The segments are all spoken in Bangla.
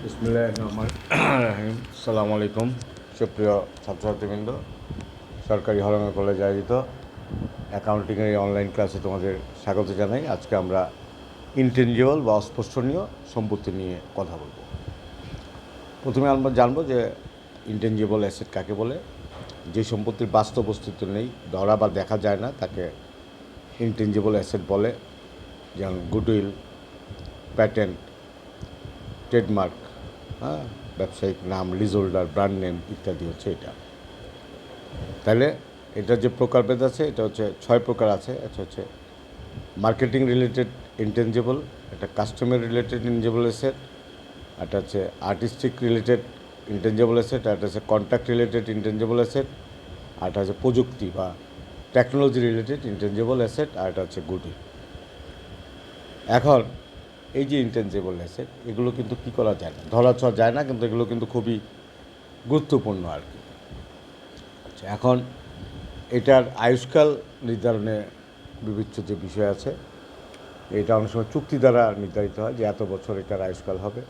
বিসমিল্লাহির রহমানির রহিম। আসসালামু আলাইকুম সুপ্রিয় ছাত্রছাত্রীবৃন্দ। সরকারি হলঙ্গা কলেজে আয়োজিত অ্যাকাউন্টিংয়ের এই অনলাইন ক্লাসে তোমাদের স্বাগত জানাই। আজকে আমরা ইনটেনজিবল বা অস্পর্শনীয় সম্পত্তি নিয়ে কথা বলব। প্রথমে আমরা জানবো যে ইনটেনজিবল অ্যাসেট কাকে বলে। যে সম্পত্তির বাস্তব অস্তিত্ব নেই, ধরা বা দেখা যায় না, তাকে ইনটেনজিবল অ্যাসেট বলে। যেমন গুডউইল, প্যাটেন্ট, ট্রেডমার্ক, ব্যবসায়িক নাম, লিজ হোল্ডার, ব্র্যান্ড নেম ইত্যাদি হচ্ছে এটা। তাহলে এটা যে প্রকারভেদ আছে, এটা হচ্ছে 6 প্রকার আছে। এটা হচ্ছে মার্কেটিং রিলেটেড ইনটেনজিবল, এটা কাস্টমার রিলেটেড ইনটেনজিবল অ্যাসেট, এটা হচ্ছে আর্টিস্টিক রিলেটেড ইনটেনজিবল অ্যাসেট, এটা হচ্ছে কন্ট্রাক্ট রিলেটেড ইনটেনজিবল অ্যাসেট, আর এটা হচ্ছে প্রযুক্তি বা টেকনোলজি রিলেটেড ইনটেনজিবল অ্যাসেট, আর এটা হচ্ছে গুডউইল। এখন এই যে ইনটেনজিবল অ্যাসেট, এগুলো কিন্তু কী করা যায় না, ধরা ছোঁয়া যায় না, কিন্তু এগুলো কিন্তু খুবই গুরুত্বপূর্ণ আর কি। আচ্ছা, এখন এটার আয়ুষ্কাল নির্ধারণে বিবেচ্য যে বিষয় আছে, এটা অনেক সময় চুক্তি দ্বারা নির্ধারিত হয় যে এত বছর এটার আয়ুষ্কাল হবে।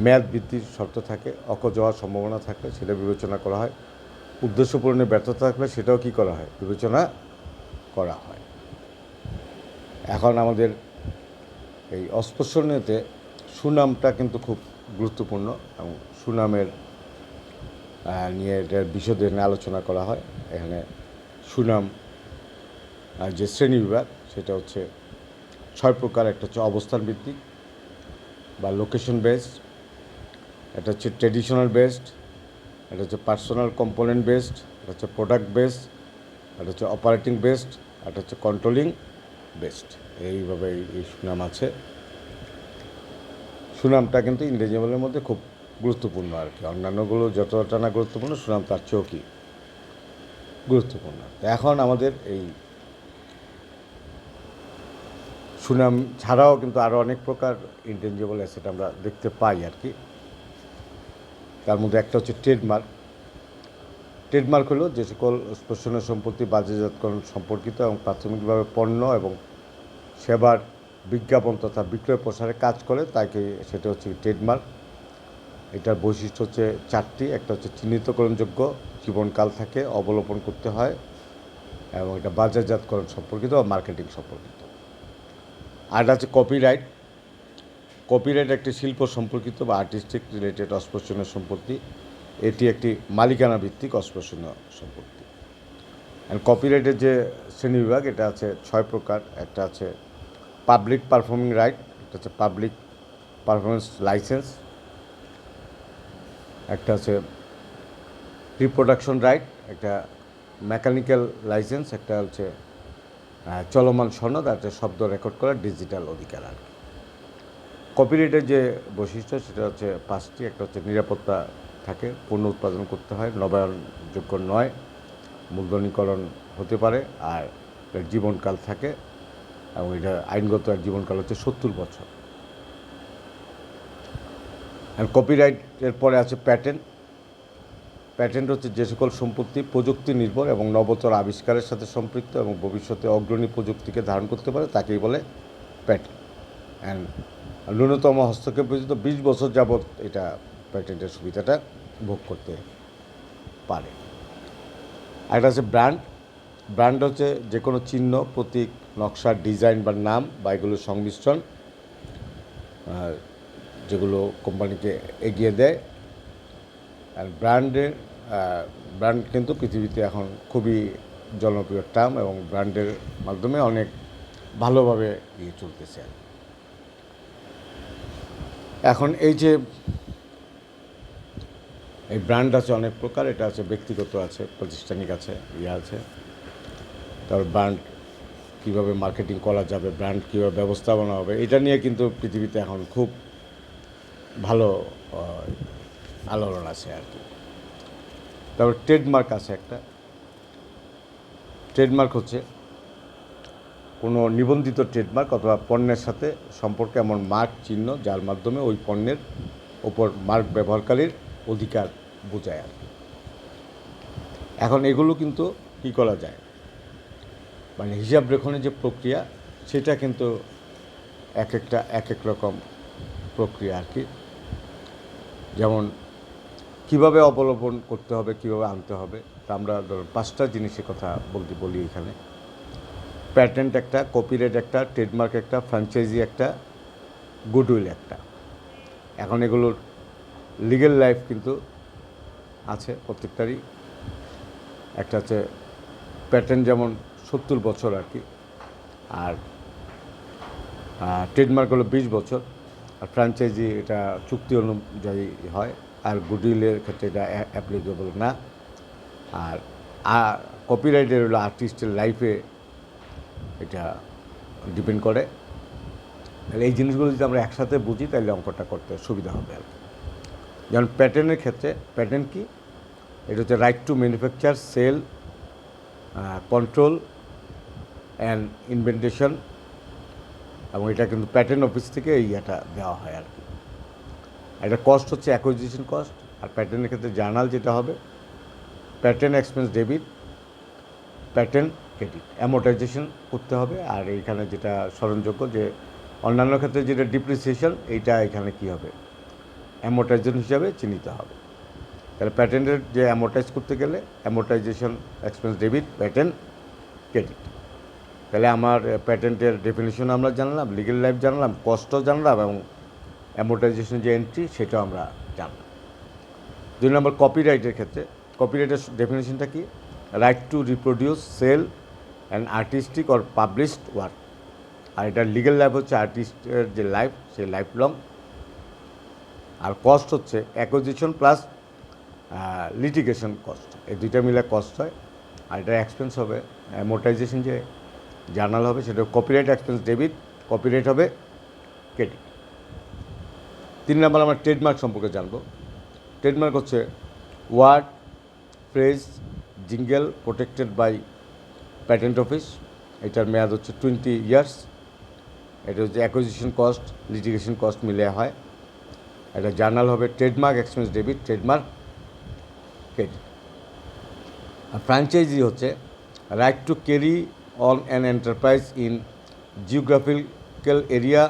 মেয়াদ বৃদ্ধির শর্ত থাকে, অকজ হওয়ার সম্ভাবনা থাকলে সেটা বিবেচনা করা হয়। উদ্দেশ্য পূরণে ব্যর্থতা থাকলে সেটাও কী করা হয়, বিবেচনা করা হয়। এখন আমাদের এই অস্পর্শনীয়তে সুনামটা কিন্তু খুব গুরুত্বপূর্ণ, এবং সুনামের নিয়ে এটার বিশদে নিয়ে আলোচনা করা হয়। এখানে সুনাম যে শ্রেণীবিভাগ, সেটা হচ্ছে 6 প্রকার। একটা হচ্ছে অবস্থান ভিত্তিক বা লোকেশন বেসড, এটা হচ্ছে ট্রেডিশনাল বেসড, এটা হচ্ছে পার্সোনাল কম্পোনেন্ট বেসড, এটা হচ্ছে প্রোডাক্ট বেসড, এটা হচ্ছে অপারেটিং বেসড, এটা হচ্ছে কন্ট্রোলিং বেসড। এইভাবে এই সুনাম আছে। সুনামটা কিন্তু ইনটেনজিবলের মধ্যে খুব গুরুত্বপূর্ণ আর কি। অন্যান্যগুলো যতটা না গুরুত্বপূর্ণ, সুনাম তার চেয়েও কি গুরুত্বপূর্ণ। এখন আমাদের এই সুনাম ছাড়াও কিন্তু আরও অনেক প্রকার ইনটেনজিবল অ্যাসেট আমরা দেখতে পাই আর কি। তার মধ্যে একটা হচ্ছে ট্রেডমার্ক। ট্রেডমার্ক হলো যে সকল স্পর্শনীয় সম্পত্তি বাজারজাতকরণ সম্পর্কিত এবং প্রাথমিকভাবে পণ্য এবং সেবার বিজ্ঞাপন তথা বিক্রয় প্রসারে কাজ করে, তাকে সেটা হচ্ছে ট্রেডমার্ক। এটার বৈশিষ্ট্য হচ্ছে 4টি। একটা হচ্ছে চিহ্নিতকরণযোগ্য, জীবনকাল থাকে, অবলোপন করতে হয়, এবং এটা বাজারজাতকরণ সম্পর্কিত বা মার্কেটিং সম্পর্কিত। আর এটা হচ্ছে কপিরাইট। কপিরাইট একটি শিল্প সম্পর্কিত বা আর্টিস্টিক রিলেটেড অস্পর্শনীয় সম্পত্তি। এটি একটি মালিকানা ভিত্তিক অস্পর্শনীয় সম্পত্তি। অ্যান্ড কপিরাইটের যে শ্রেণীবিভাগ, এটা আছে 6 প্রকার। একটা আছে পাবলিক পারফর্মিং রাইট, একটা হচ্ছে পাবলিক পারফরমেন্স লাইসেন্স, একটা আছে রিপ্রোডাকশন রাইট, একটা মেকানিক্যাল লাইসেন্স, একটা হচ্ছে চলমান সনদ, আর একটা শব্দ রেকর্ড করার ডিজিটাল অধিকার আর কি। কপিরাইটের যে বৈশিষ্ট্য, সেটা হচ্ছে 5টি। একটা হচ্ছে নিরাপত্তা থাকে, পণ্য উৎপাদন করতে হয়, নবায়নযোগ্য নয়, মূলধনীকরণ হতে পারে, আর এর জীবনকাল থাকে, এবং এটা আইনগত এক জীবনকাল হচ্ছে 70 বছর। আর কপিরাইটের পরে আছে প্যাটেন্ট। প্যাটেন্ট হচ্ছে যে সকল সম্পত্তি প্রযুক্তি নির্ভর এবং নবতর আবিষ্কারের সাথে সম্পৃক্ত এবং ভবিষ্যতে অগ্রণী প্রযুক্তিকে ধারণ করতে পারে, তাকেই বলে প্যাটেন্ট। অ্যান্ড ন্যূনতম হস্তক্ষেপ পর্যন্ত 20 বছর যাবৎ এটা প্যাটেন্টের সুবিধাটা ভোগ করতে পারে। আর এটা হচ্ছে ব্র্যান্ড। ব্র্যান্ড হচ্ছে যে কোনো চিহ্ন, প্রতীক, নকশা, ডিজাইন বা নাম বা এগুলোর সংমিশ্রণ, যেগুলো কোম্পানিকে এগিয়ে দেয়। আর ব্র্যান্ড কিন্তু পৃথিবীতে এখন খুবই জনপ্রিয় টার্ম, এবং ব্র্যান্ডের মাধ্যমে অনেক ভালোভাবে চলতেছে। এখন এই যে এই ব্র্যান্ড আছে অনেক প্রকার। এটা আছে ব্যক্তিগত, আছে প্রাতিষ্ঠানিক, আছে আছে। তারপর ব্র্যান্ড কীভাবে মার্কেটিং করা যাবে, ব্র্যান্ড কীভাবে ব্যবস্থাপনা হবে, এটা নিয়ে কিন্তু পৃথিবীতে এখন খুব ভালো আলোড়ন আছে আর কি। তারপর ট্রেডমার্ক আছে একটা। ট্রেডমার্ক হচ্ছে কোনো নিবন্ধিত ট্রেডমার্ক অথবা পণ্যের সাথে সম্পর্কে এমন মার্ক চিহ্ন যার মাধ্যমে ওই পণ্যের ওপর মার্ক ব্যবহারকারীর অধিকার বোঝায় আর কি। এখন এগুলো কিন্তু কী করা যায়, মানে হিসাব রেখনের যে প্রক্রিয়া, সেটা কিন্তু এক এক রকম প্রক্রিয়া আর কি। যেমন কিভাবে অবলম্বন করতে হবে, কিভাবে আনতে হবে, তা আমরা ধরুন 5টা জিনিসের কথা বলি এখানে। প্যাটেন্ট একটা, কপিরাইট একটা, ট্রেডমার্ক একটা, ফ্র্যাঞ্চাইজি একটা, গুডউইল একটা। এখন এগুলোর লিগ্যাল লাইফ কিন্তু আছে প্রত্যেকটারই। একটা হচ্ছে প্যাটেন্ট যেমন 70 বছর আর কি, আর ট্রেডমার্ক হলো 20 বছর, আর ফ্র্যাঞ্চাইজি এটা চুক্তি অনুযায়ী হয়, আর গুডউইলের ক্ষেত্রে এটা অ্যাপ্লিকেবল না। আর কপিরাইটের হলো আর্টিস্টের লাইফে এটা ডিপেন্ড করে। তাহলে এই জিনিসগুলো যদি আমরা একসাথে বুঝি তাহলে অঙ্কটা করতে সুবিধা হবে আর কি। যেমন প্যাটেন্টের ক্ষেত্রে, প্যাটেন্ট কি? এটা হচ্ছে right to manufacture, sell, control and invention, এবং এটা কিন্তু প্যাটেন্ট অফিস থেকে এটা দেওয়া হয় আর কি। এটা কস্ট হচ্ছে অ্যাকুইজিশন কস্ট। আর প্যাটেন্টের ক্ষেত্রে জার্নাল যেটা হবে, patent expense debit, patent credit, amortisation করতে হবে। আর এইখানে যেটা স্মরণযোগ্য যে অন্যান্য ক্ষেত্রে যেটা ডিপ্রিসিয়েশন, এইটা এখানে কী হবে, অ্যামোর্টাইজেশন হিসাবে চিহ্নিত হবে। তাহলে প্যাটেন্টের যে অ্যামোর্টাইজ করতে গেলে amortisation expense debit, patent credit. তাহলে আমার প্যাটেন্টের ডেফিনিশন আমরা জানলাম, লিগ্যাল লাইফ জানলাম, কস্টও জানলাম, এবং অ্যামোর্টাইজেশন যে এন্ট্রি সেটাও আমরা জানলাম। 2 নম্বর কপিরাইটের ক্ষেত্রে, কপিরাইটের ডেফিনেশনটা কি? Right to reproduce, sell and artistic or published work. আর এটার লিগ্যাল লাইফ হচ্ছে আর্টিস্টের যে লাইফ, সেই লাইফ লং। আর কস্ট হচ্ছে অ্যাকুইজিশন প্লাস লিটিগেশন কস্ট, এই দুইটা মিলে কস্ট হয়। আর এটার এক্সপেন্স হবে অ্যামোর্টাইজেশন, যে জার্নাল হবে সেটা কপিরাইট এক্সপেন্স ডেবিট, কপিরাইট হবে ক্রেডিট। 3 নম্বর আমরা ট্রেডমার্ক সম্পর্কে জানবো। ট্রেডমার্ক হচ্ছে word, phrase, jingle protected by patent office. এটার মেয়াদ হচ্ছে 20 ইয়ার্স। এটা হচ্ছে অ্যাকুইজিশন কস্ট, লিটিগেশন কস্ট মিলে হয়। এটা জার্নাল হবে trademark expense debit, trademark credit. আর ফ্র্যাঞ্চাইজি হচ্ছে right to carry on an enterprise in geographical area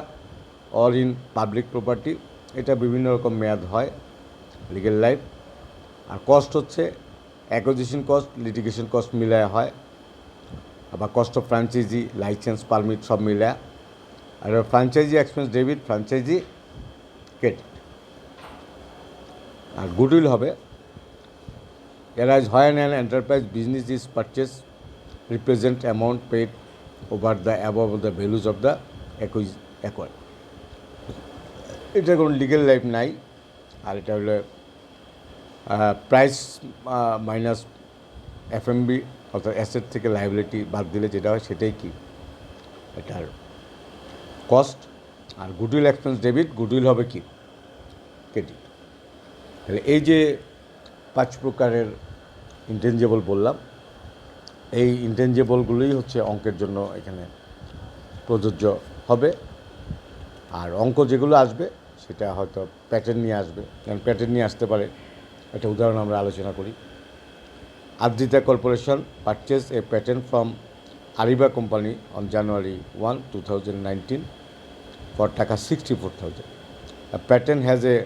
or in public property. এটা বিভিন্ন রকম মেয়াদ হয়, লিগ্যাল লাইফ। আর কস্ট হচ্ছে অ্যাকুইজিশন কস্ট, লিটিগেশন কস্ট মিলায় হয়, আবার cost of franchise, licence, permit সব মিলায়। আর franchise expense debit, franchise credit. আর গুডউইল হবে arise when an enterprise business is purchased represent amount paid over the above the values of the acquired. এটা কোনো লিগ্যাল লাইফ নাই। আর এটা হলো প্রাইস মাইনাস এফএমবি, অর্থাৎ অ্যাসেট থেকে লাইবিলিটি বাদ দিলে যেটা হয় সেটাই কি এটার কস্ট। আর গুডউইল এক্সপেন্স ডেবিট, গুডউইল হবে কি ক্রেডিট। তাহলে এই যে 5 প্রকারের ইনটেনজিবল বললাম, এই ইনটেনজিবলগুলোই হচ্ছে অঙ্কের জন্য এখানে প্রযোজ্য হবে। আর অঙ্ক যেগুলো আসবে সেটা হয়তো প্যাটার্ন নিয়ে আসবে, কারণ প্যাটার্ন নিয়ে আসতে পারে। একটা উদাহরণ আমরা আলোচনা করি। Adrita corporation purchase A patent from আরিবা company on January 1, 2019 for টাকা 64,000. A patent has a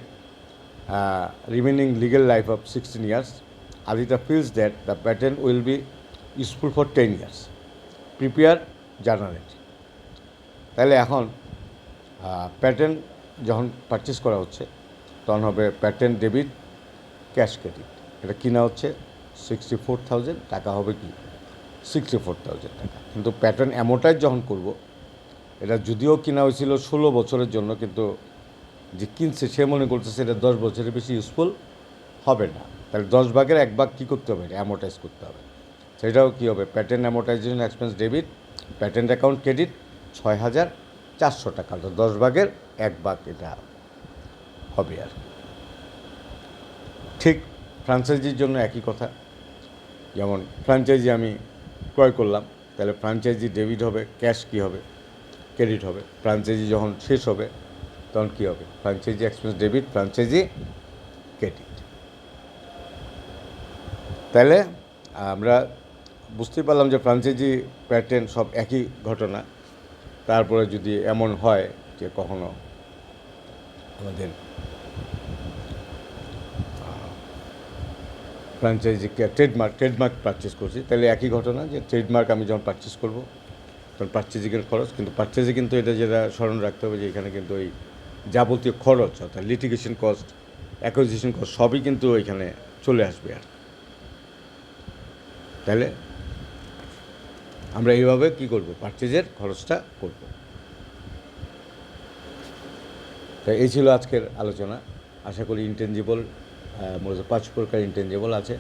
remaining legal life of 16 years. Aditya feels that the patent will be useful for 10 years. Prepare journal entry. তাহলে এখন প্যাটেন্ট যখন পারচেস করা হচ্ছে তখন হবে প্যাটেন্ট ডেবিট, ক্যাশ ক্রেডিট। এটা কিনা হচ্ছে 64,000 টাকা, হবে কি 64,000 টাকা। কিন্তু প্যাটেন্ট অ্যামোর্টাইজ যখন করব, এটা যদিও কিনা হয়েছিল 16 বছরের জন্য, কিন্তু যে কিনছে সে মনে করতেছে এটা 10 বছরের বেশি ইউজফুল হবে না। তাহলে 10 ভাগের 1 ভাগ কী করতে হবে, অ্যামোর্টাইজ করতে হবে। সেটাও কী হবে, patent amortisation expense debit, patent account credit 6,400 টাকা। তো 10 ভাগের 1 ভাগ এটা হবে আর ঠিক। ফ্র্যাঞ্চাইজির জন্য একই কথা। যেমন ফ্র্যাঞ্চাইজি আমি ক্রয় করলাম, তাহলে ফ্র্যাঞ্চাইজি ডেবিট হবে, ক্যাশ কী হবে, ক্রেডিট হবে। ফ্র্যাঞ্চাইজি যখন শেষ হবে তখন কী হবে, franchise expense debit, franchise credit. তাহলে আমরা বুঝতেই পারলাম যে ফ্র্যাঞ্চাইজি, প্যাটেন্ট সব একই ঘটনা। তারপরে যদি এমন হয় যে কখনো আমাদের ফ্র্যাঞ্চাইজি ট্রেডমার্ক পারচেস করছি, তাহলে একই ঘটনা যে ট্রেডমার্ক আমি যখন পারচেস করব তখন পারচেজিংয়ের খরচ, কিন্তু পারচেজে কিন্তু এটা যেটা স্মরণ রাখতে হবে যে এখানে কিন্তু ওই যাবতীয় খরচ অর্থাৎ লিটিগেশন কস্ট, অ্যাকুইজিশন কস্ট সবই কিন্তু এখানে চলে আসবে। আর তাহলে আমরা এইভাবে কী করব, পারচেজের খরচটা করব। তাই এই ছিল আজকের আলোচনা। আশা করি ইনটেনজিবল মূলত 5 প্রকার ইনটেনজিবল আছে: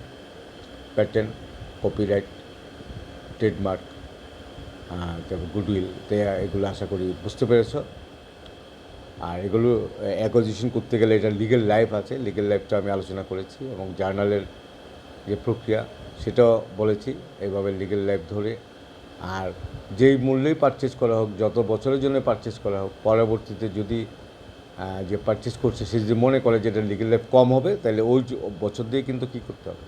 প্যাটেন্ট, কপিরাইট, ট্রেডমার্ক, তারপর গুডউইল। এগুলো আশা করি বুঝতে পেরেছ। আর এগুলো অ্যাকুইজিশন করতে গেলে এটা লিগ্যাল লাইফ আছে, লিগ্যাল লাইফটা আমি আলোচনা করেছি, এবং জার্নালের যে প্রক্রিয়া সেটাও বলেছি, এইভাবে লিগ্যাল লাইফ ধরে। আর যেই মূল্যেই পারচেজ করা হোক, যত বছরের জন্য পারচেজ করা হোক, পরবর্তীতে যদি যে পারচেজ করছে সে যদি মনে করে যে এটা লিগ্যাল লাইফ কম হবে, তাহলে ওই বছর দিয়ে কিন্তু কী করতে হবে,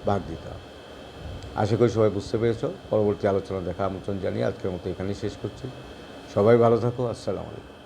ভাগ দিতে হবে। আশা করি সবাই বুঝতে পেরেছ। পরবর্তী আলোচনা দেখা আমন্ত্রণ জানিয়ে আজকের মতো এখানেই শেষ করছি। সবাই ভালো থাকো। আসসালামু আলাইকুম।